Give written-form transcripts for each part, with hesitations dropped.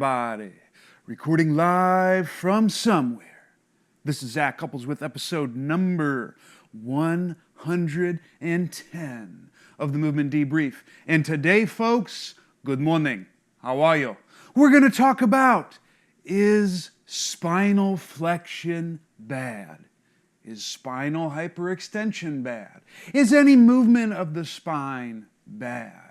everybody. Recording live from somewhere. This is Zach Couples with episode number 110 of the Movement Debrief. And today, folks, good morning. How are you? We're going to talk about, is spinal flexion bad? Is spinal hyperextension bad? Is any movement of the spine bad?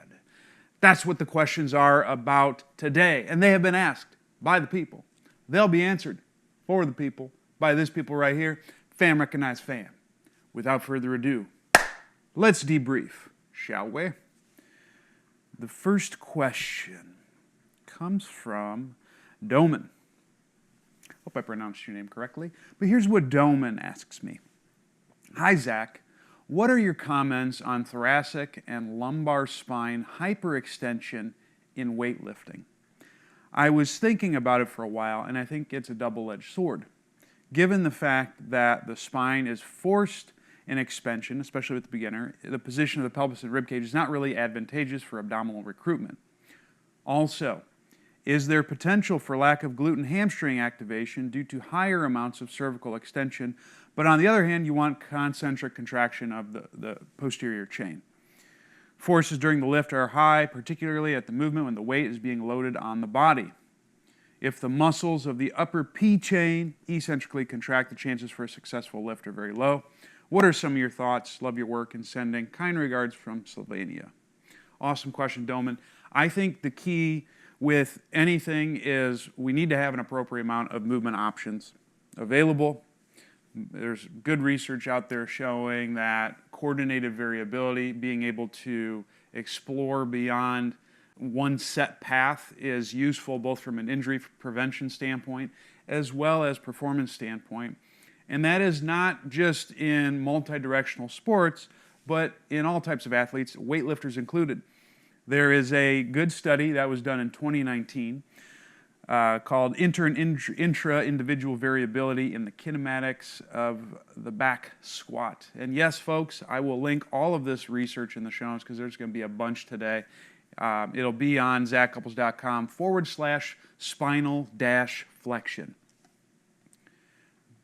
That's what the questions are about today. And they have been asked by the people. They'll be answered for the people by this people right here. Fam recognized fam. Without further ado, let's debrief, shall we? The first question comes from Doman. Hope I pronounced your name correctly. But here's what Doman asks me. Hi, Zach. What are your comments on thoracic and lumbar spine hyperextension in weightlifting? I was thinking about it for a while, and I think it's a double-edged sword. Given the fact that the spine is forced in expansion, especially with the beginner, the position of the pelvis and ribcage is not really advantageous for abdominal recruitment. Also, is there potential for lack of glute and hamstring activation due to higher amounts of cervical extension? But on the other hand, you want concentric contraction of the posterior chain. Forces during the lift are high, particularly at the movement when the weight is being loaded on the body. If the muscles of the upper P chain eccentrically contract, the chances for a successful lift are very low. What are some of your thoughts? Love your work and sending kind regards from Slovenia. Awesome question, Doman. I think the key with anything is we need to have an appropriate amount of movement options available. There's good research out there showing that coordinated variability, being able to explore beyond one set path, is useful both from an injury prevention standpoint as well as performance standpoint. And that is not just in multi-directional sports, but in all types of athletes, weightlifters included. There is a good study that was done in 2019 called Inter and Intra-Individual Variability in the Kinematics of the Back Squat. And yes, folks, I will link all of this research in the show notes because there's going to be a bunch today. It'll be on zachcouples.com/spinal-flexion.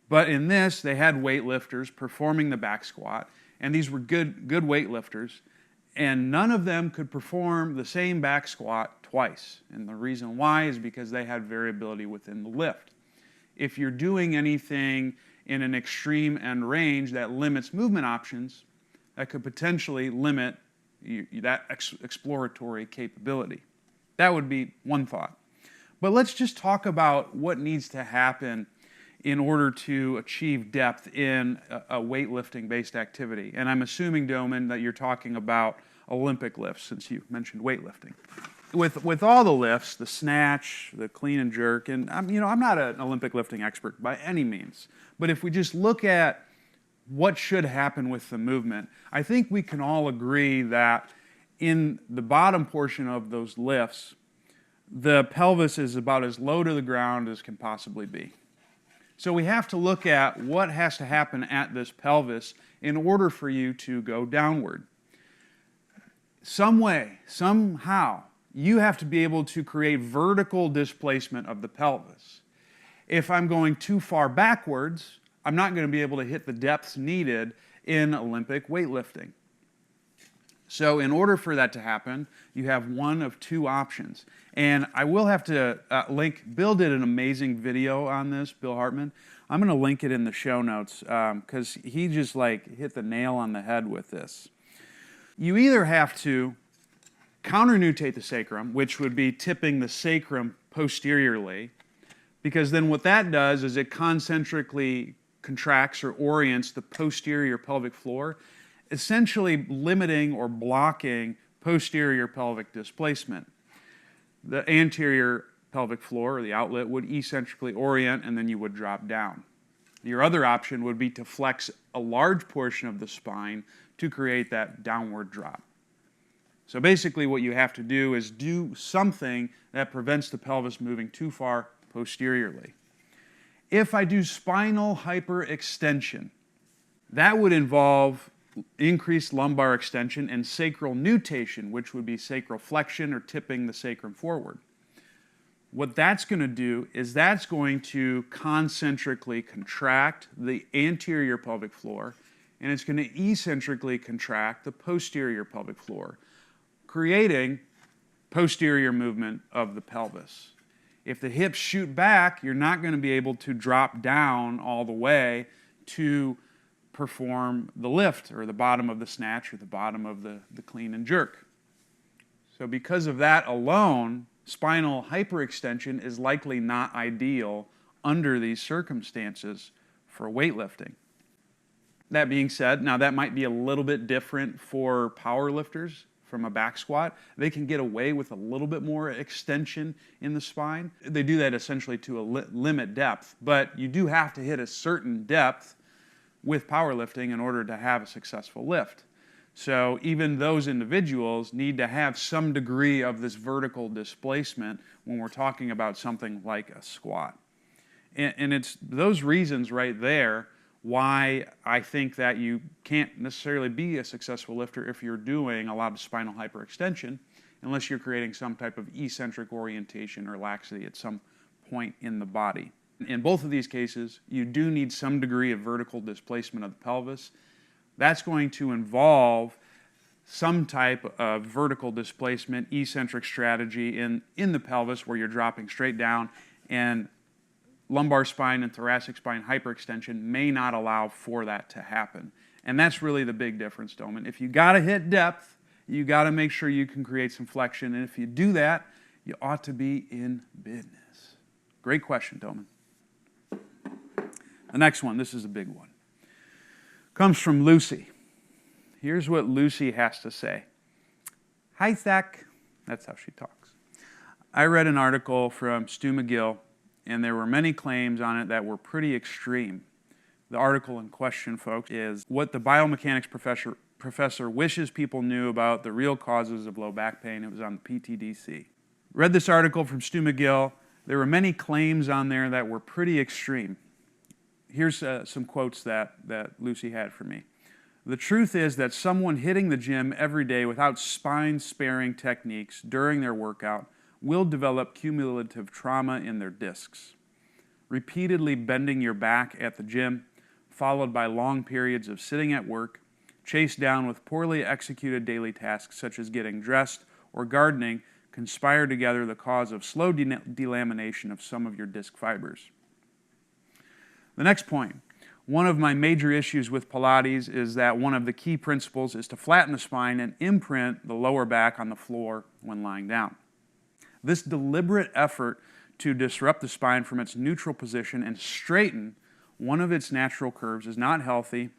But in this, they had weightlifters performing the back squat, and these were good weightlifters. And none of them could perform the same back squat twice. And the reason why is because they had variability within the lift. If you're doing anything in an extreme end range that limits movement options, that could potentially limit that exploratory capability. That would be one thought. But let's just talk about what needs to happen in order to achieve depth in a weightlifting-based activity. And I'm assuming, Doman, that you're talking about Olympic lifts, since you mentioned weightlifting. With all the lifts, the snatch, the clean and jerk, and I'm not an Olympic lifting expert by any means, but if we just look at what should happen with the movement, I think we can all agree that in the bottom portion of those lifts, the pelvis is about as low to the ground as can possibly be. So we have to look at what has to happen at this pelvis in order for you to go downward. Some way, somehow, you have to be able to create vertical displacement of the pelvis. If I'm going too far backwards, I'm not going to be able to hit the depths needed in Olympic weightlifting. So in order for that to happen, you have one of two options. And I will have to link, Bill did an amazing video on this, Bill Hartman. I'm going to link it in the show notes because he just hit the nail on the head with this. You either have to counternutate the sacrum, which would be tipping the sacrum posteriorly, because then what that does is it concentrically contracts or orients the posterior pelvic floor, essentially limiting or blocking posterior pelvic displacement. The anterior pelvic floor, or the outlet, would eccentrically orient, and then you would drop down. Your other option would be to flex a large portion of the spine to create that downward drop. So basically what you have to do is do something that prevents the pelvis moving too far posteriorly. If I do spinal hyperextension, that would involve increased lumbar extension and sacral nutation, which would be sacral flexion or tipping the sacrum forward. What that's going to do is that's going to concentrically contract the anterior pelvic floor, and it's going to eccentrically contract the posterior pelvic floor, creating posterior movement of the pelvis. If the hips shoot back, you're not going to be able to drop down all the way to perform the lift or the bottom of the snatch or the bottom of the clean and jerk. So because of that alone, spinal hyperextension is likely not ideal under these circumstances for weightlifting. That being said, now that might be a little bit different for power lifters from a back squat. They can get away with a little bit more extension in the spine. They do that essentially to limit depth, but you do have to hit a certain depth with powerlifting in order to have a successful lift. So even those individuals need to have some degree of this vertical displacement when we're talking about something like a squat. And it's those reasons right there why I think that you can't necessarily be a successful lifter if you're doing a lot of spinal hyperextension unless you're creating some type of eccentric orientation or laxity at some point in the body. In both of these cases, you do need some degree of vertical displacement of the pelvis. That's going to involve some type of vertical displacement, eccentric strategy in the pelvis where you're dropping straight down, and lumbar spine and thoracic spine hyperextension may not allow for that to happen. And that's really the big difference, Doman. If you got to hit depth, you got to make sure you can create some flexion. And if you do that, you ought to be in business. Great question, Doman. The next one, this is a big one, comes from Lucy. Here's what Lucy has to say. Hi, Zach. That's how she talks. I read an article from Stu McGill, and there were many claims on it that were pretty extreme. The article in question, folks, is what the biomechanics professor wishes people knew about the real causes of low back pain. It was on the PTDC. Read this article from Stu McGill. There were many claims on there that were pretty extreme. Here's some quotes that Lucy had for me. The truth is that someone hitting the gym every day without spine-sparing techniques during their workout will develop cumulative trauma in their discs. Repeatedly bending your back at the gym, followed by long periods of sitting at work, chased down with poorly executed daily tasks such as getting dressed or gardening, conspire together the cause of slow delamination of some of your disc fibers. The next point, one of my major issues with Pilates is that one of the key principles is to flatten the spine and imprint the lower back on the floor when lying down. This deliberate effort to disrupt the spine from its neutral position and straighten one of its natural curves is not healthy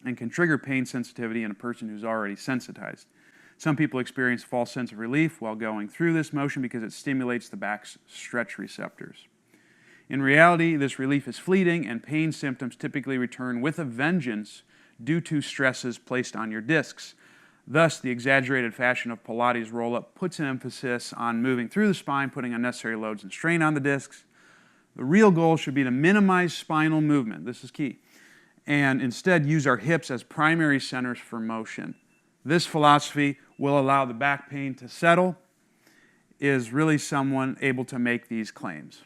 and can trigger pain sensitivity in a person who's already sensitized. Some people experience a false sense of relief while going through this motion because it stimulates the back's stretch receptors. In reality, this relief is fleeting, and pain symptoms typically return with a vengeance due to stresses placed on your discs. Thus, the exaggerated fashion of Pilates roll-up puts an emphasis on moving through the spine, putting unnecessary loads and strain on the discs. The real goal should be to minimize spinal movement, this is key, and instead use our hips as primary centers for motion. This philosophy will allow the back pain to settle. Is really someone able to make these claims?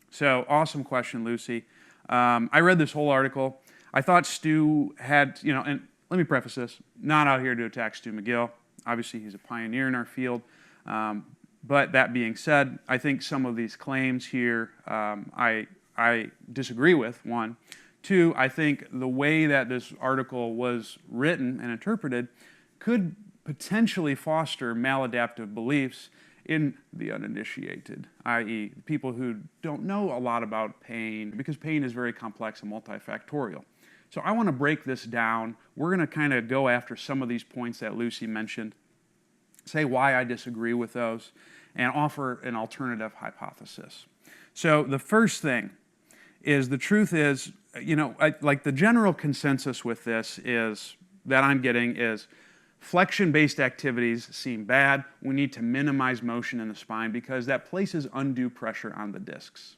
So, awesome question, Lucy. I read this whole article. I thought Stu had, and let me preface this, not out here to attack Stu McGill. Obviously, he's a pioneer in our field. But that being said, I think some of these claims here I disagree with, one. Two, I think the way that this article was written and interpreted could potentially foster maladaptive beliefs in the uninitiated, i.e. people who don't know a lot about pain, because pain is very complex and multifactorial. So I want to break this down. We're going to kind of go after some of these points that Lucy mentioned, say why I disagree with those, and offer an alternative hypothesis. So the first thing is, the truth is, like the general consensus with this is, that I'm getting is, flexion-based activities seem bad. We need to minimize motion in the spine because that places undue pressure on the discs.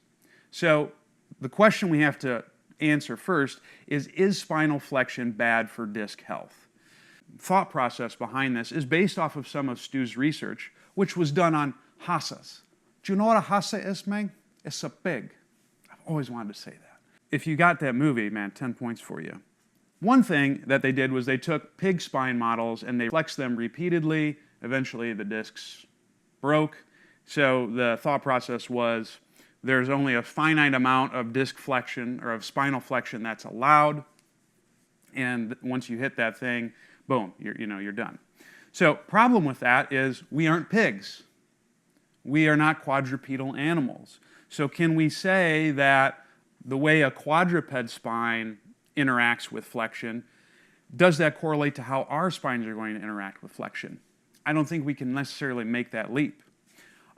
So the question we have to answer first is spinal flexion bad for disc health? Thought process behind this is based off of some of Stu's research, which was done on Hasas. Do you know what a hasa is, man? It's a pig. I've always wanted to say that. If you got that movie, man, 10 points for you. One thing that they did was they took pig spine models and they flexed them repeatedly. Eventually the discs broke. So the thought process was there's only a finite amount of disc flexion or of spinal flexion that's allowed. And once you hit that thing, boom, you're done. So problem with that is we aren't pigs. We are not quadrupedal animals. So can we say that the way a quadruped spine interacts with flexion, does that correlate to how our spines are going to interact with flexion? I don't think we can necessarily make that leap.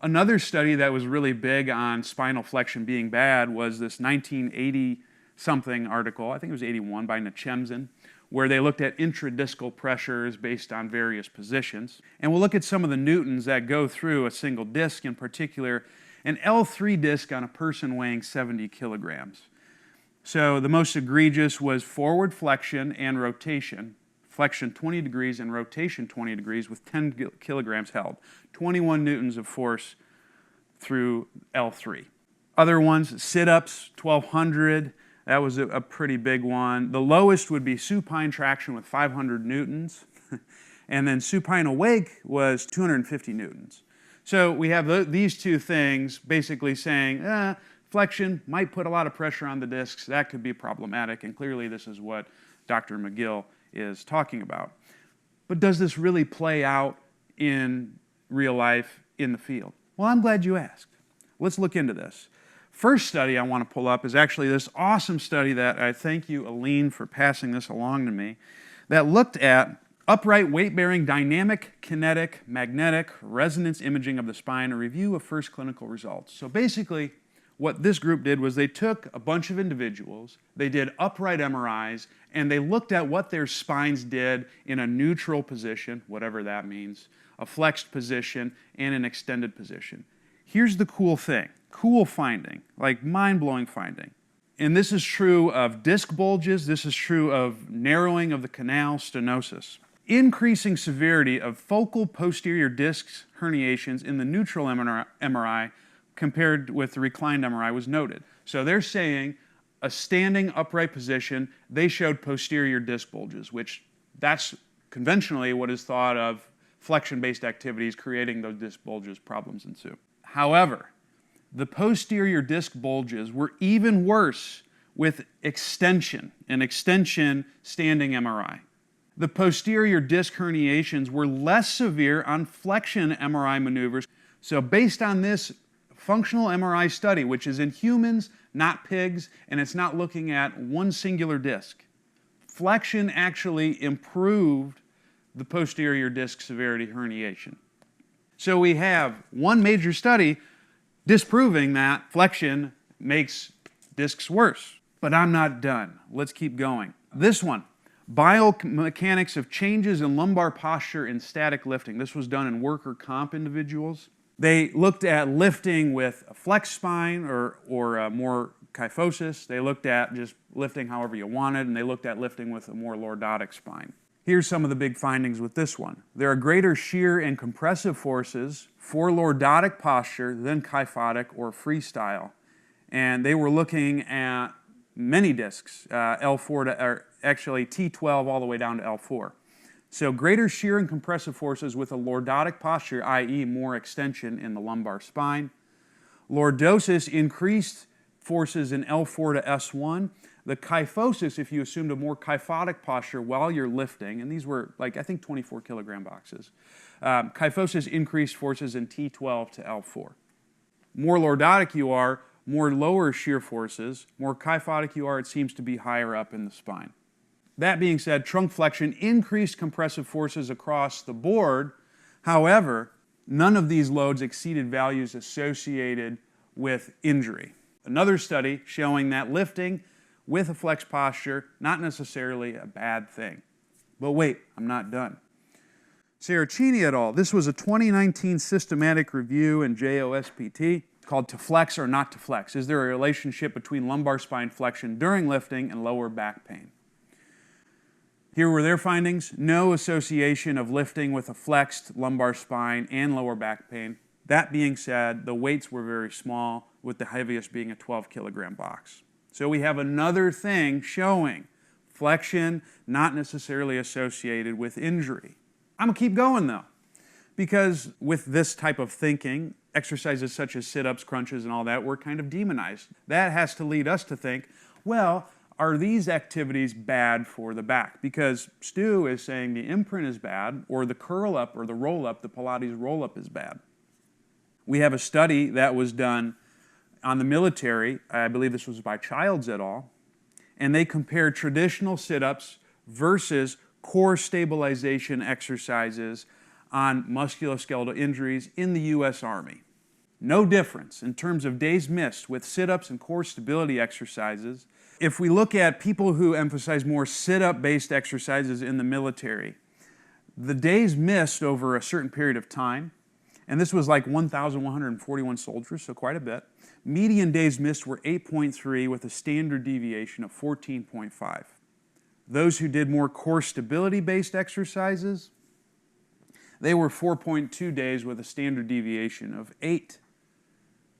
Another study that was really big on spinal flexion being bad was this 1980-something article, I think it was 81, by Nachemsen, where they looked at intradiscal pressures based on various positions. And we'll look at some of the newtons that go through a single disc, in particular an L3 disc on a person weighing 70 kilograms. So the most egregious was forward flexion and rotation. Flexion 20 degrees and rotation 20 degrees with 10 kilograms held. 21 newtons of force through L3. Other ones, sit-ups, 1,200. That was a pretty big one. The lowest would be supine traction with 500 newtons. And then supine awake was 250 newtons. So we have these two things basically saying, flexion might put a lot of pressure on the discs. That could be problematic. And clearly this is what Dr. McGill is talking about. But does this really play out in real life in the field? Well, I'm glad you asked. Let's look into this. First study I want to pull up is actually this awesome study that I thank you, Aline, for passing this along to me, that looked at upright weight-bearing dynamic, kinetic, magnetic resonance imaging of the spine, a review of first clinical results. So basically, what this group did was they took a bunch of individuals, they did upright MRIs, and they looked at what their spines did in a neutral position, whatever that means, a flexed position, and an extended position. Here's the cool thing, cool finding, like mind-blowing finding. And this is true of disc bulges, this is true of narrowing of the canal, stenosis. Increasing severity of focal posterior disc herniations in the neutral MRI compared with the reclined MRI was noted. So they're saying a standing upright position, they showed posterior disc bulges, which that's conventionally what is thought of flexion-based activities creating those disc bulges, problems ensue. However, the posterior disc bulges were even worse with extension, an extension standing MRI. The posterior disc herniations were less severe on flexion MRI maneuvers. So based on this functional MRI study, which is in humans, not pigs, and it's not looking at one singular disc, flexion actually improved the posterior disc severity herniation. So we have one major study disproving that flexion makes discs worse. But I'm not done. Let's keep going. This one, biomechanics of changes in lumbar posture in static lifting. This was done in worker comp individuals. They looked at lifting with a flex spine or more kyphosis. They looked at just lifting however you wanted, and they looked at lifting with a more lordotic spine. Here's some of the big findings with this one. There are greater shear and compressive forces for lordotic posture than kyphotic or freestyle. And they were looking at many discs, L4 to, or actually T12 all the way down to L4. So greater shear and compressive forces with a lordotic posture, i.e. more extension in the lumbar spine. Lordosis increased forces in L4 to S1. The kyphosis, if you assumed a more kyphotic posture while you're lifting, and these were like, I think 24 kilogram boxes, kyphosis increased forces in T12 to L4. More lordotic you are, more lower shear forces. More kyphotic you are, it seems to be higher up in the spine. That being said, trunk flexion increased compressive forces across the board. However, none of these loads exceeded values associated with injury. Another study showing that lifting with a flex posture, not necessarily a bad thing. But wait, I'm not done. Saracini et al. This was a 2019 systematic review in JOSPT called To Flex or Not to Flex. Is there a relationship between lumbar spine flexion during lifting and lower back pain? Here were their findings. No association of lifting with a flexed lumbar spine and lower back pain. That being said, the weights were very small, with the heaviest being a 12-kilogram box. So we have another thing showing flexion not necessarily associated with injury. I'm going to keep going, though, because with this type of thinking, exercises such as sit-ups, crunches, and all that were kind of demonized. That has to lead us to think, well, are these activities bad for the back? Because Stu is saying the imprint is bad, or the curl-up or the roll-up, the Pilates roll-up is bad. We have a study that was done on the military. I believe this was by Childs et al., and they compared traditional sit-ups versus core stabilization exercises on musculoskeletal injuries in the U.S. Army. No difference in terms of days missed with sit-ups and core stability exercises. If we look at people who emphasize more sit-up based exercises in the military, the days missed over a certain period of time, and this was like 1,141 soldiers, so quite a bit, median days missed were 8.3 with a standard deviation of 14.5. Those who did more core stability based exercises, they were 4.2 days with a standard deviation of 8.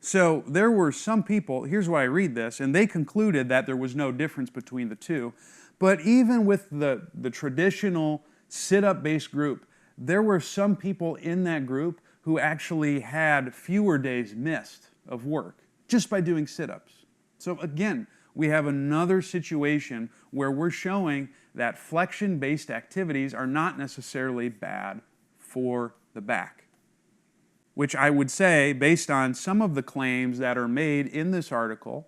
So there were some people, here's why I read this, and they concluded that there was no difference between the two. But even with the traditional sit-up based group, there were some people in that group who actually had fewer days missed of work just by doing sit-ups. So again, we have another situation where we're showing that flexion-based activities are not necessarily bad for the back, which I would say, based on some of the claims that are made in this article,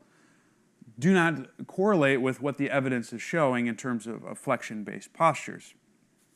do not correlate with what the evidence is showing in terms of flexion-based postures.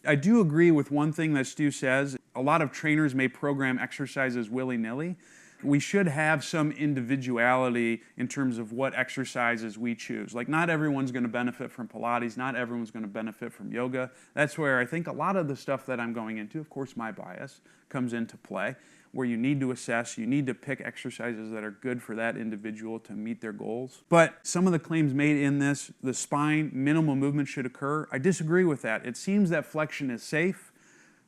I do agree with one thing that Stu says. A lot of trainers may program exercises willy-nilly. We should have some individuality in terms of what exercises we choose. Like, not everyone's going to benefit from Pilates, not everyone's going to benefit from yoga. That's where I think a lot of the stuff that I'm going into, of course my bias, comes into play, where you need to assess, you need to pick exercises that are good for that individual to meet their goals. But some of the claims made in this, the spine, minimal movement should occur, I disagree with that. It seems that flexion is safe.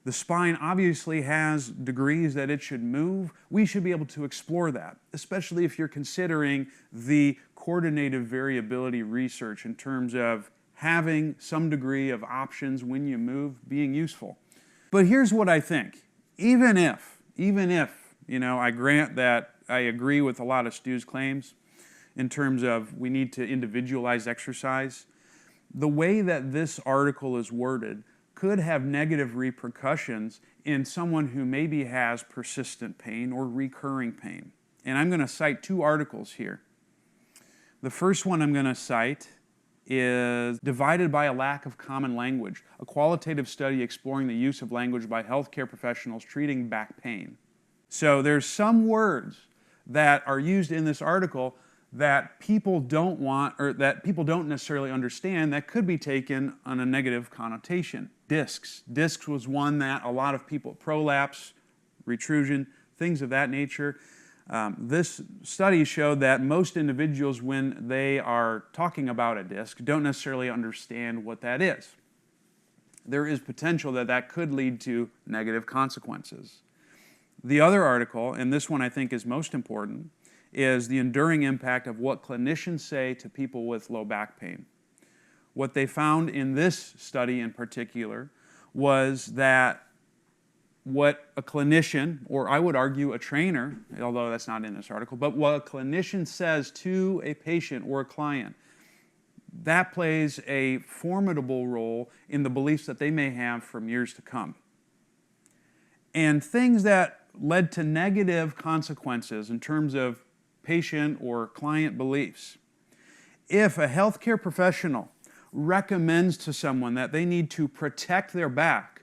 The spine obviously has degrees that it should move. We should be able to explore that, especially if you're considering the coordinative variability research in terms of having some degree of options when you move being useful. But here's what I think. Even if, I grant that I agree with a lot of Stu's claims in terms of we need to individualize exercise, the way that this article is worded could have negative repercussions in someone who maybe has persistent pain or recurring pain. And I'm going to cite two articles here. The first one I'm going to cite is Divided by a Lack of Common Language, a qualitative study exploring the use of language by healthcare professionals treating back pain. So there's some words that are used in this article that people don't want, or that people don't necessarily understand, that could be taken on a negative connotation. Discs. Discs was one that a lot of people, prolapse, retrusion, things of that nature. This study showed that most individuals, when they are talking about a disc, don't necessarily understand what that is. There is potential that that could lead to negative consequences. The other article, and this one I think is most important, is the enduring impact of what clinicians say to people with low back pain. What they found in this study in particular was that what a clinician, or I would argue a trainer, although that's not in this article, but what a clinician says to a patient or a client, that plays a formidable role in the beliefs that they may have from years to come. And things that led to negative consequences in terms of patient or client beliefs. If a healthcare professional recommends to someone that they need to protect their back,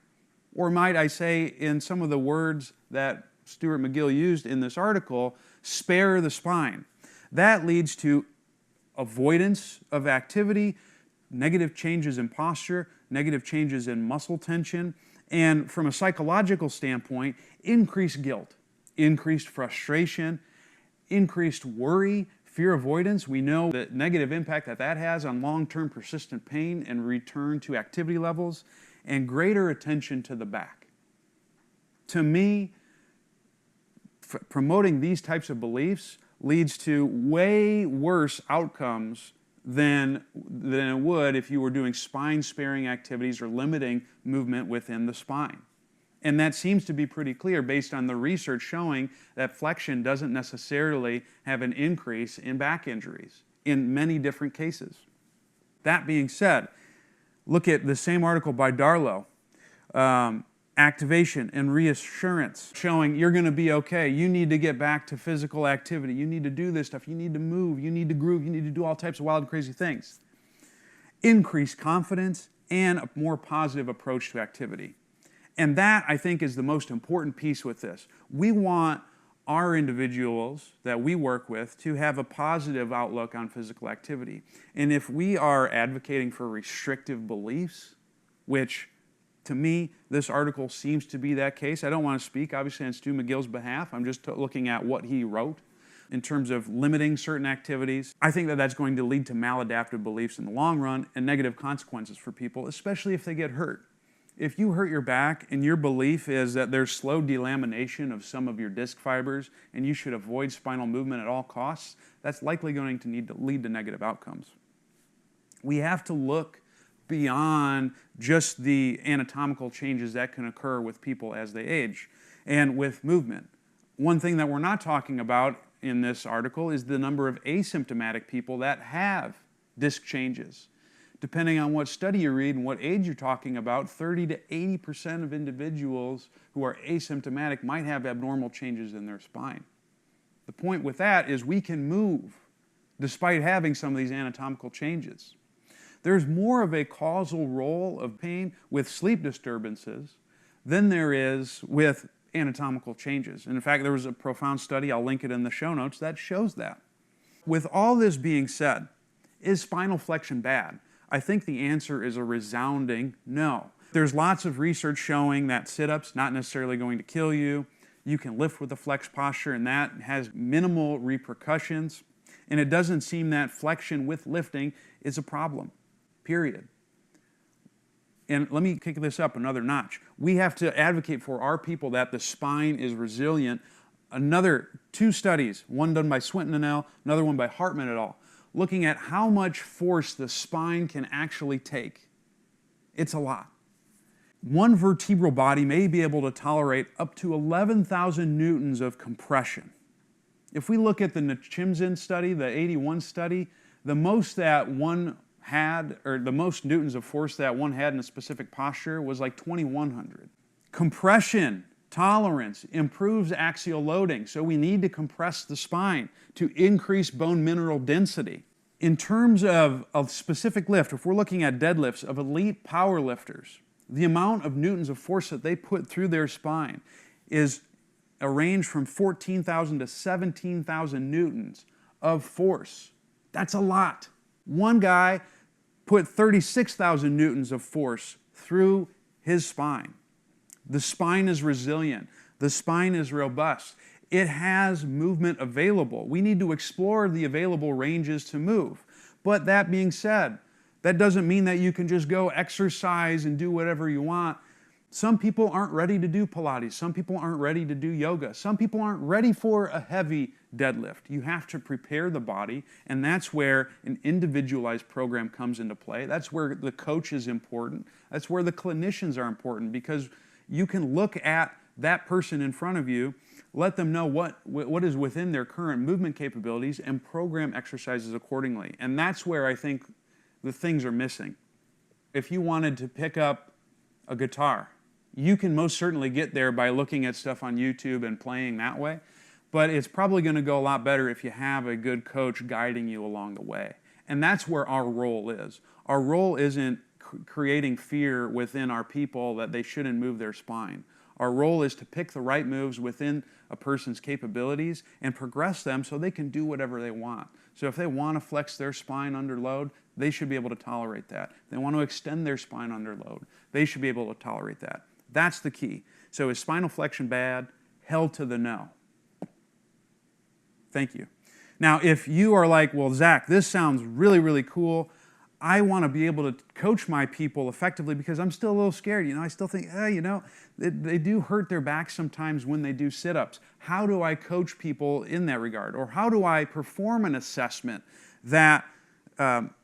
or might I say, in some of the words that Stuart McGill used in this article, spare the spine, that leads to avoidance of activity, negative changes in posture, negative changes in muscle tension, and from a psychological standpoint, increased guilt, increased frustration, increased worry, fear avoidance. We know the negative impact that that has on long-term persistent pain and return to activity levels, and greater attention to the back. To me, promoting these types of beliefs leads to way worse outcomes than it would if you were doing spine-sparing activities or limiting movement within the spine. And that seems to be pretty clear based on the research showing that flexion doesn't necessarily have an increase in back injuries in many different cases. That being said, look at the same article by Darlow, Activation and Reassurance, showing you're going to be okay. You need to get back to physical activity. You need to do this stuff. You need to move. You need to groove. You need to do all types of wild and crazy things. Increased confidence and a more positive approach to activity. And that, I think, is the most important piece with this. We want our individuals that we work with to have a positive outlook on physical activity. And if we are advocating for restrictive beliefs, which to me, this article seems to be that case. I don't want to speak, obviously, on Stu McGill's behalf. I'm just looking at what he wrote in terms of limiting certain activities. I think that that's going to lead to maladaptive beliefs in the long run and negative consequences for people, especially if they get hurt. If you hurt your back and your belief is that there's slow delamination of some of your disc fibers and you should avoid spinal movement at all costs, that's likely going to need to lead to negative outcomes. We have to look beyond just the anatomical changes that can occur with people as they age and with movement. One thing that we're not talking about in this article is the number of asymptomatic people that have disc changes. Depending on what study you read and what age you're talking about, 30 to 80% of individuals who are asymptomatic might have abnormal changes in their spine. The point with that is we can move despite having some of these anatomical changes. There's more of a causal role of pain with sleep disturbances than there is with anatomical changes. And in fact, there was a profound study, I'll link it in the show notes, that shows that. With all this being said, is spinal flexion bad? I think the answer is a resounding no. There's lots of research showing that sit-ups not necessarily going to kill you. You can lift with a flex posture and that has minimal repercussions. And it doesn't seem that flexion with lifting is a problem. Period. And let me kick this up another notch. We have to advocate for our people that the spine is resilient. Another 2 studies, one done by Swinton et al., another one by Hartman et al., looking at how much force the spine can actually take. It's a lot. One vertebral body may be able to tolerate up to 11,000 newtons of compression. If we look at the Nachimzin study, the 81 study, the most that one had, or the most newtons of force that one had in a specific posture was like 2,100. Compression tolerance improves axial loading, so we need to compress the spine to increase bone mineral density. In terms of a specific lift, if we're looking at deadlifts of elite power lifters, the amount of newtons of force that they put through their spine is a range from 14,000 to 17,000 newtons of force. That's a lot. One guy put 36,000 newtons of force through his spine. The spine is resilient. The spine is robust. It has movement available. We need to explore the available ranges to move. But that being said, that doesn't mean that you can just go exercise and do whatever you want. Some people aren't ready to do Pilates. Some people aren't ready to do yoga. Some people aren't ready for a heavy deadlift. You have to prepare the body, and that's where an individualized program comes into play. That's where the coach is important. That's where the clinicians are important, because you can look at that person in front of you, let them know what is within their current movement capabilities, and program exercises accordingly. And that's where I think the things are missing. If you wanted to pick up a guitar, you can most certainly get there by looking at stuff on YouTube and playing that way, but it's probably going to go a lot better if you have a good coach guiding you along the way. And that's where our role is. Our role isn't creating fear within our people that they shouldn't move their spine. Our role is to pick the right moves within a person's capabilities and progress them so they can do whatever they want. So if they want to flex their spine under load, they should be able to tolerate that. If they want to extend their spine under load, they should be able to tolerate that. That's the key. So is spinal flexion bad? Hell to the no. Thank you. Now, if you are like, well, Zach, this sounds really, really cool. I want to be able to coach my people effectively because I'm still a little scared. I still think, they do hurt their backs sometimes when they do sit-ups. How do I coach people in that regard? Or how do I perform an assessment that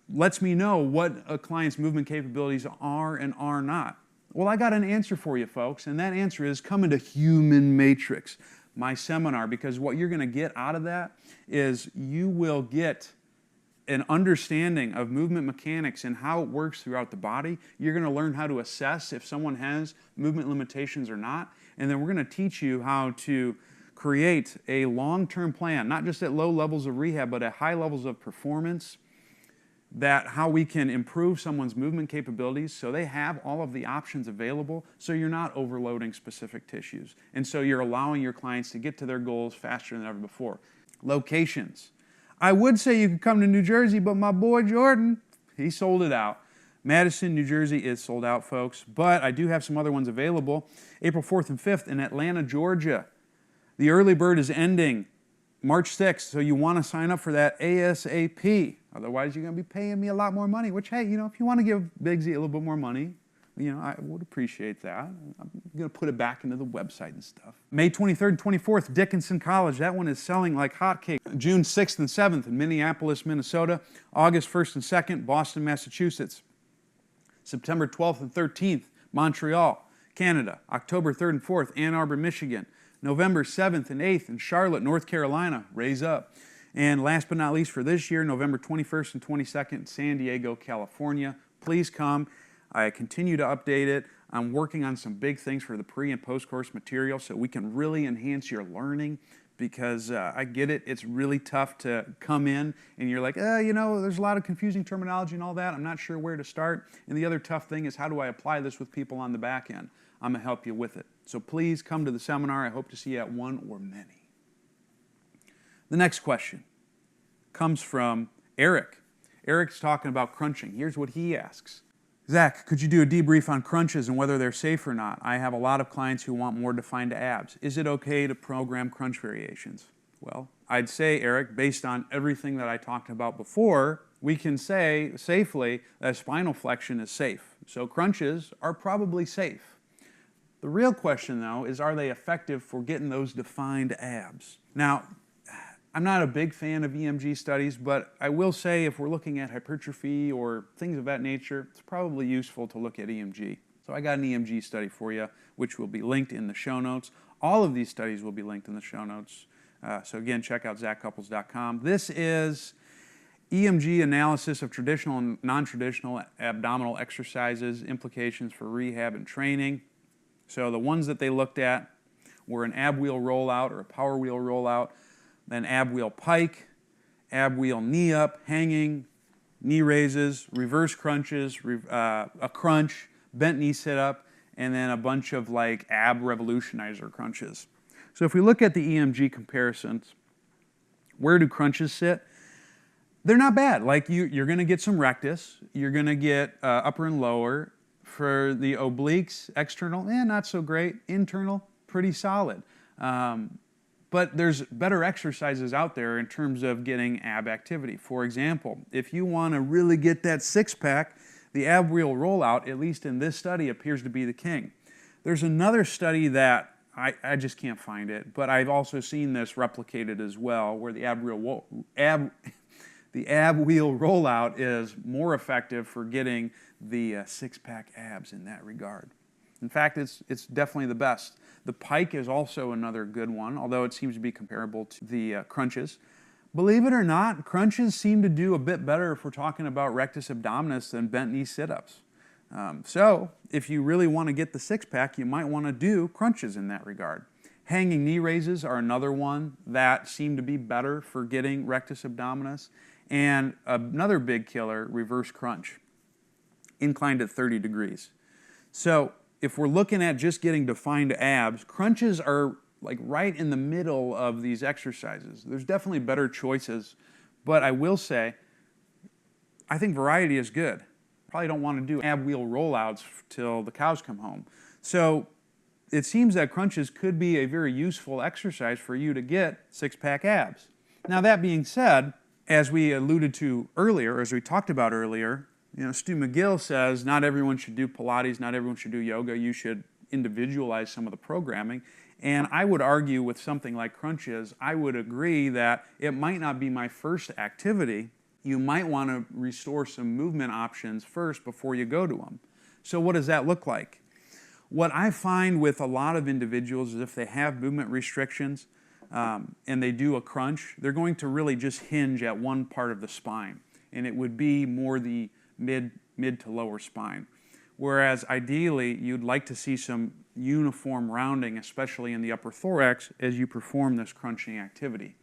lets me know what a client's movement capabilities are and are not? Well, I got an answer for you, folks, and that answer is come into Human Matrix, my seminar, because what you're going to get out of that is you will get an understanding of movement mechanics and how it works throughout the body. You're going to learn how to assess if someone has movement limitations or not, and then we're going to teach you how to create a long-term plan, not just at low levels of rehab, but at high levels of performance, that how we can improve someone's movement capabilities so they have all of the options available so you're not overloading specific tissues. And so you're allowing your clients to get to their goals faster than ever before. Locations. I would say you could come to New Jersey, but my boy Jordan, he sold it out. Madison, New Jersey is sold out, folks, but I do have some other ones available. April 4th and 5th in Atlanta, Georgia. The early bird is ending March 6th, so you want to sign up for that ASAP. Otherwise, you're going to be paying me a lot more money, which, hey, if you want to give Bigsy a little bit more money, I would appreciate that. I'm going to put it back into the website and stuff. May 23rd and 24th, Dickinson College. That one is selling like hotcakes. June 6th and 7th in Minneapolis, Minnesota. August 1st and 2nd, Boston, Massachusetts. September 12th and 13th, Montreal, Canada. October 3rd and 4th, Ann Arbor, Michigan. November 7th and 8th in Charlotte, North Carolina. Raise up. And last but not least for this year, November 21st and 22nd in San Diego, California. Please come. I continue to update it. I'm working on some big things for the pre- and post-course material so we can really enhance your learning because I get it. It's really tough to come in and you're like, there's a lot of confusing terminology and all that. I'm not sure where to start. And the other tough thing is how do I apply this with people on the back end? I'm going to help you with it. So please come to the seminar. I hope to see you at one or many. The next question comes from Eric. Eric's talking about crunching. Here's what he asks. Zach, could you do a debrief on crunches and whether they're safe or not? I have a lot of clients who want more defined abs. Is it okay to program crunch variations? Well, I'd say, Eric, based on everything that I talked about before, we can say safely that spinal flexion is safe. So crunches are probably safe. The real question, though, is are they effective for getting those defined abs? Now, I'm not a big fan of EMG studies, but I will say if we're looking at hypertrophy or things of that nature, it's probably useful to look at EMG. So I got an EMG study for you, which will be linked in the show notes. All of these studies will be linked in the show notes. So again, check out zachcouples.com. This is EMG analysis of traditional and non-traditional abdominal exercises, implications for rehab and training. So the ones that they looked at were an ab wheel rollout or a power wheel rollout, then ab wheel pike, ab wheel knee up, hanging, knee raises, reverse crunches, a crunch, bent knee sit up, and then a bunch of like ab revolutionizer crunches. So if we look at the EMG comparisons, where do crunches sit? They're not bad. Like you're going to get some rectus, you're going to get upper and lower. For the obliques, external, not so great. Internal, pretty solid. But there's better exercises out there in terms of getting ab activity. For example, if you want to really get that six-pack, the ab wheel rollout, at least in this study, appears to be the king. There's another study that I just can't find it, but I've also seen this replicated as well, where the ab wheel rollout is more effective for getting the six-pack abs in that regard. In fact, it's definitely the best. The pike is also another good one, although it seems to be comparable to the crunches. Believe it or not, crunches seem to do a bit better if we're talking about rectus abdominis than bent knee sit-ups. So if you really want to get the six-pack, you might want to do crunches in that regard. Hanging knee raises are another one that seem to be better for getting rectus abdominis. And another big killer, reverse crunch, inclined at 30 degrees. So if we're looking at just getting defined abs, crunches are like right in the middle of these exercises. There's definitely better choices, but I will say, I think variety is good. Probably don't want to do ab wheel rollouts till the cows come home. So it seems that crunches could be a very useful exercise for you to get six-pack abs. Now that being said, as we alluded to earlier, as we talked about earlier, Stu McGill says not everyone should do Pilates, not everyone should do yoga. You should individualize some of the programming. And I would argue with something like crunches, I would agree that it might not be my first activity. You might want to restore some movement options first before you go to them. So what does that look like? What I find with a lot of individuals is if they have movement restrictions and they do a crunch, they're going to really just hinge at one part of the spine. And it would be more the mid to lower spine. Whereas ideally, you'd like to see some uniform rounding, especially in the upper thorax, as you perform this crunching activity.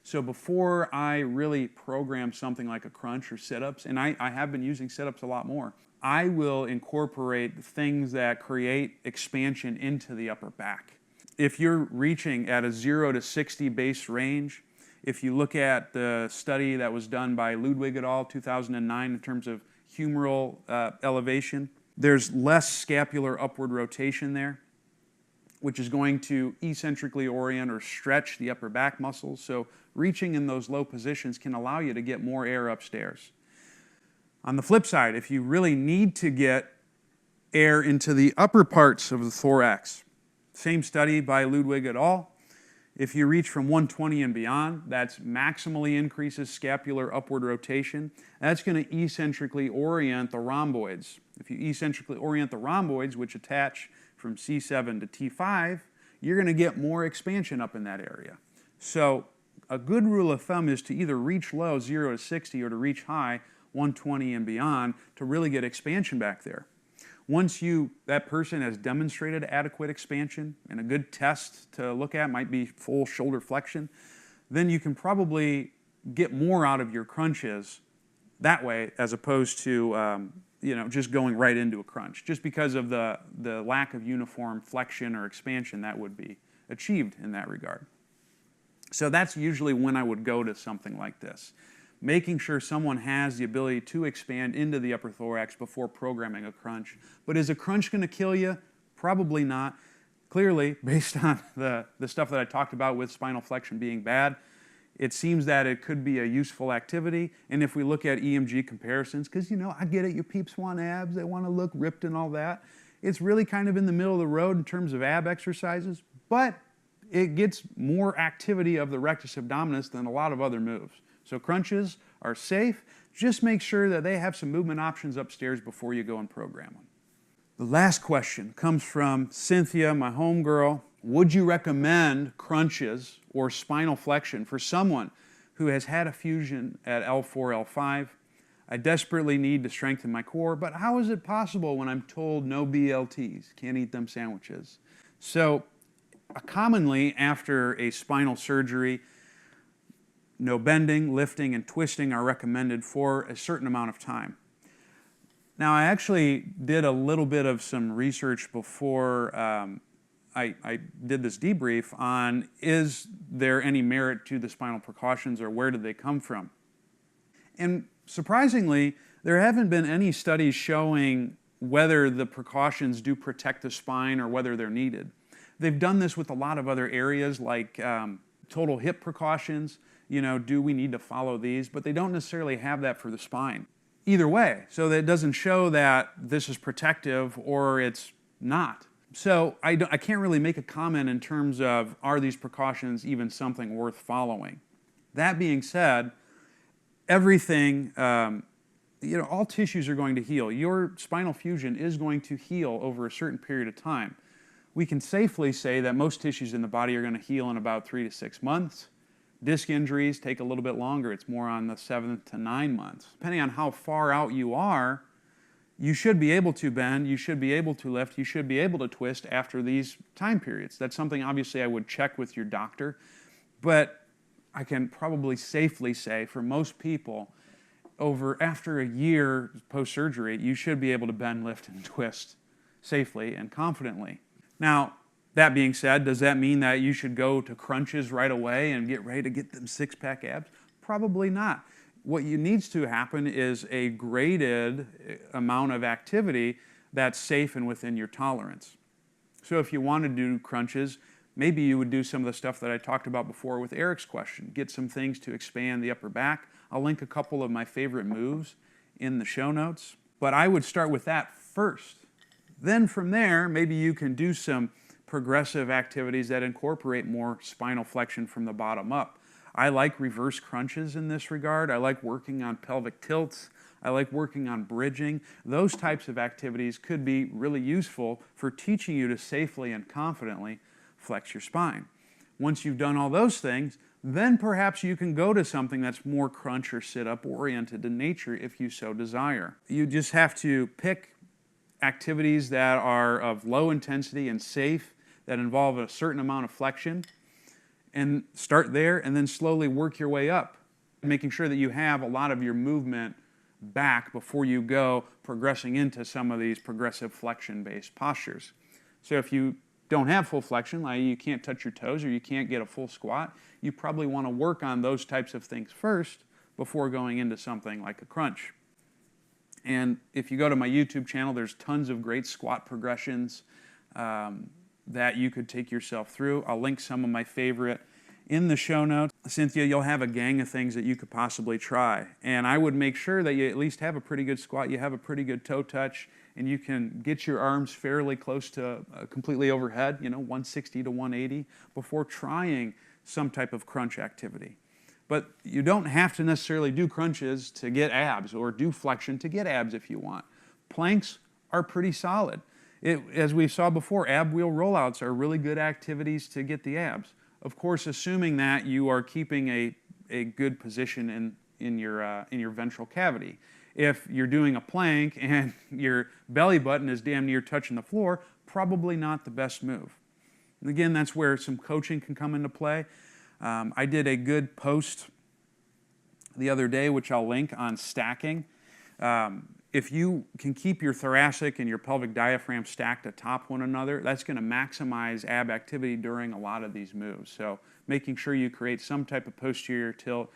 So before I really program something like a crunch or sit-ups, and I have been using sit-ups a lot more, I will incorporate things that create expansion into the upper back. If you're reaching at a 0 to 60 base range, if you look at the study that was done by Ludwig et al. 2009 in terms of humeral elevation, there's less scapular upward rotation there, which is going to eccentrically orient or stretch the upper back muscles. So reaching in those low positions can allow you to get more air upstairs. On the flip side, if you really need to get air into the upper parts of the thorax, same study by Ludwig et al., if you reach from 120 and beyond, that's maximally increases scapular upward rotation. That's going to eccentrically orient the rhomboids. If you eccentrically orient the rhomboids, which attach from C7 to T5, you're going to get more expansion up in that area. So a good rule of thumb is to either reach low, 0 to 60, or to reach high, 120 and beyond, to really get expansion back there. Once that person has demonstrated adequate expansion, and a good test to look at might be full shoulder flexion, then you can probably get more out of your crunches that way as opposed to just going right into a crunch, just because of the lack of uniform flexion or expansion that would be achieved in that regard. So that's usually when I would go to something like this. Making sure someone has the ability to expand into the upper thorax before programming a crunch. But is a crunch going to kill you? Probably not. Clearly, based on the stuff that I talked about with spinal flexion being bad, it seems that it could be a useful activity. And if we look at EMG comparisons, because I get it, you peeps want abs, they want to look ripped and all that. It's really kind of in the middle of the road in terms of ab exercises, but it gets more activity of the rectus abdominis than a lot of other moves. So crunches are safe. Just make sure that they have some movement options upstairs before you go and program them. The last question comes from Cynthia, my homegirl. Would you recommend crunches or spinal flexion for someone who has had a fusion at L4, L5? I desperately need to strengthen my core, but how is it possible when I'm told no BLTs? Can't eat them sandwiches. So commonly after a spinal surgery, no bending, lifting, and twisting are recommended for a certain amount of time. Now, I actually did a little bit of some research before I did this debrief on is there any merit to the spinal precautions or where did they come from? And surprisingly, there haven't been any studies showing whether the precautions do protect the spine or whether they're needed. They've done this with a lot of other areas like total hip precautions. Do we need to follow these? But they don't necessarily have that for the spine. Either way, so that it doesn't show that this is protective or it's not. So I can't really make a comment in terms of are these precautions even something worth following. That being said, everything, all tissues are going to heal. Your spinal fusion is going to heal over a certain period of time. We can safely say that most tissues in the body are going to heal in about 3 to 6 months. Disc injuries take a little bit longer. It's more on the 7 to 9 months. Depending on how far out you are, you should be able to bend, you should be able to lift, you should be able to twist after these time periods. That's something obviously I would check with your doctor, but I can probably safely say for most people, after a year post-surgery, you should be able to bend, lift, and twist safely and confidently. Now, that being said, does that mean that you should go to crunches right away and get ready to get them six-pack abs? Probably not. What needs to happen is a graded amount of activity that's safe and within your tolerance. So if you want to do crunches, maybe you would do some of the stuff that I talked about before with Eric's question. Get some things to expand the upper back. I'll link a couple of my favorite moves in the show notes. But I would start with that first. Then from there, maybe you can do some progressive activities that incorporate more spinal flexion from the bottom up. I like reverse crunches in this regard. I like working on pelvic tilts. I like working on bridging. Those types of activities could be really useful for teaching you to safely and confidently flex your spine. Once you've done all those things, then perhaps you can go to something that's more crunch or sit-up oriented in nature if you so desire. You just have to pick activities that are of low intensity and safe, that involve a certain amount of flexion, and start there and then slowly work your way up, making sure that you have a lot of your movement back before you go progressing into some of these progressive flexion-based postures. So if you don't have full flexion, like you can't touch your toes or you can't get a full squat, you probably want to work on those types of things first before going into something like a crunch. And if you go to my YouTube channel, there's tons of great squat progressions that you could take yourself through. I'll link some of my favorite in the show notes. Cynthia, you'll have a gang of things that you could possibly try. And I would make sure that you at least have a pretty good squat, you have a pretty good toe touch, and you can get your arms fairly close to completely overhead, 160 to 180, before trying some type of crunch activity. But you don't have to necessarily do crunches to get abs or do flexion to get abs if you want. Planks are pretty solid. As we saw before, ab wheel rollouts are really good activities to get the abs. Of course, assuming that you are keeping a good position in your ventral cavity. If you're doing a plank and your belly button is damn near touching the floor, probably not the best move. And again, that's where some coaching can come into play. I did a good post the other day, which I'll link, on stacking. If you can keep your thoracic and your pelvic diaphragm stacked atop one another, that's going to maximize ab activity during a lot of these moves. So making sure you create some type of posterior tilt,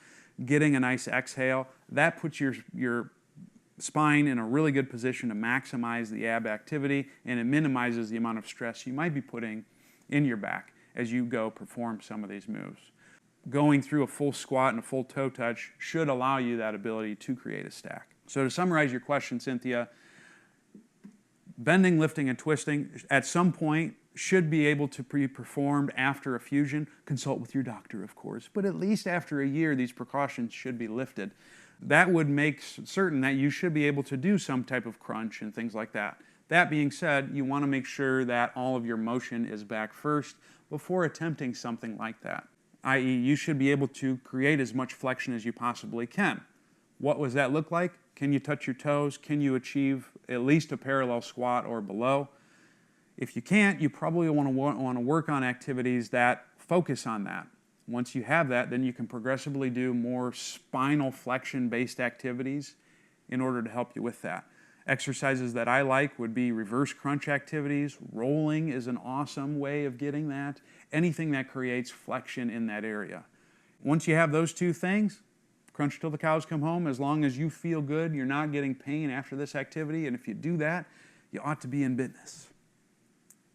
getting a nice exhale, that puts your spine in a really good position to maximize the ab activity, and it minimizes the amount of stress you might be putting in your back as you go perform some of these moves. Going through a full squat and a full toe touch should allow you that ability to create a stack. So to summarize your question, Cynthia, bending, lifting, and twisting at some point should be able to be performed after a fusion. Consult with your doctor, of course, but at least after a year, these precautions should be lifted. That would make certain that you should be able to do some type of crunch and things like that. That being said, you want to make sure that all of your motion is back first before attempting something like that, i.e. you should be able to create as much flexion as you possibly can. What does that look like? Can you touch your toes? Can you achieve at least a parallel squat or below? If you can't, you probably want to work on activities that focus on that. Once you have that, then you can progressively do more spinal flexion-based activities in order to help you with that. Exercises that I like would be reverse crunch activities. Rolling is an awesome way of getting that. Anything that creates flexion in that area. Once you have those two things, crunch till the cows come home. As long as you feel good, you're not getting pain after this activity, and if you do that, you ought to be in business.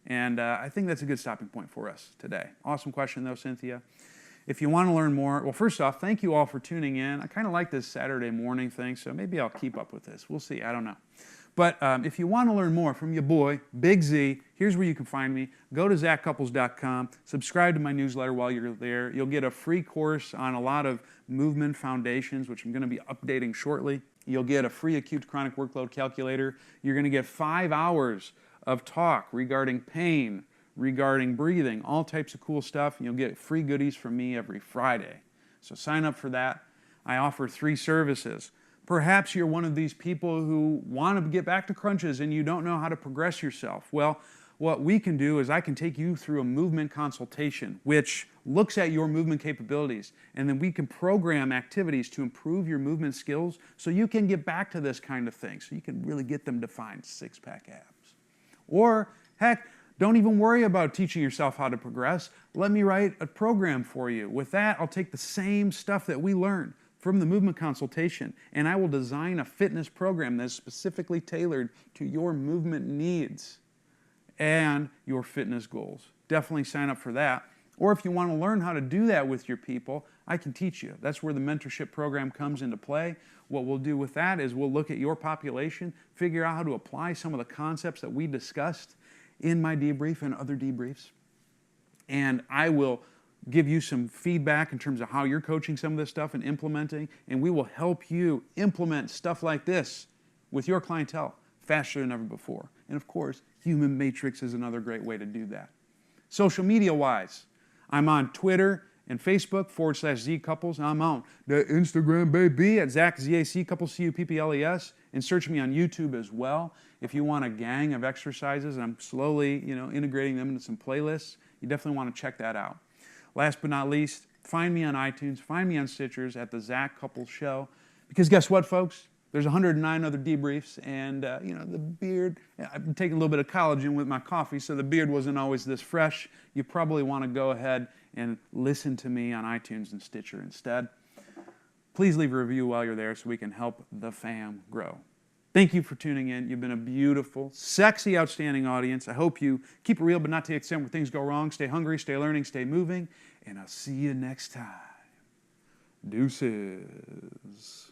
And I think that's a good stopping point for us today. Awesome question, though, Cynthia. If you want to learn more, well, first off, thank you all for tuning in. I kind of like this Saturday morning thing, so maybe I'll keep up with this. We'll see. I don't know. But if you want to learn more from your boy, Big Z, here's where you can find me. Go to zachcouples.com. Subscribe to my newsletter while you're there. You'll get a free course on a lot of movement foundations, which I'm going to be updating shortly. You'll get a free acute chronic workload calculator. You're going to get 5 hours of talk regarding pain, regarding breathing, all types of cool stuff. And you'll get free goodies from me every Friday. So sign up for that. I offer 3 services. Perhaps you're one of these people who want to get back to crunches and you don't know how to progress yourself. Well, what we can do is I can take you through a movement consultation, which looks at your movement capabilities, and then we can program activities to improve your movement skills so you can get back to this kind of thing, so you can really get them defined six-pack abs. Or, heck, don't even worry about teaching yourself how to progress. Let me write a program for you. With that, I'll take the same stuff that we learned from the movement consultation, and I will design a fitness program that is specifically tailored to your movement needs and your fitness goals. Definitely sign up for that. Or if you want to learn how to do that with your people, I can teach you. That's where the mentorship program comes into play. What we'll do with that is we'll look at your population, figure out how to apply some of the concepts that we discussed in my debrief and other debriefs. And I will give you some feedback in terms of how you're coaching some of this stuff and implementing, and we will help you implement stuff like this with your clientele faster than ever before. And of course, Human Matrix is another great way to do that. Social media-wise, I'm on Twitter and Facebook /Z Couples. I'm on the Instagram, baby, at Zach, Z-A-C, Couples, C-U-P-P-L-E-S, and search me on YouTube as well. If you want a gang of exercises, and I'm slowly, integrating them into some playlists, you definitely want to check that out. Last but not least, find me on iTunes, find me on Stitchers at the Zach Couples Show. Because guess what, folks? There's 109 other debriefs, and the beard, I've been taking a little bit of collagen with my coffee, so the beard wasn't always this fresh. You probably want to go ahead and listen to me on iTunes and Stitcher instead. Please leave a review while you're there so we can help the fam grow. Thank you for tuning in. You've been a beautiful, sexy, outstanding audience. I hope you keep it real, but not to the extent where things go wrong. Stay hungry, stay learning, stay moving, and I'll see you next time. Deuces.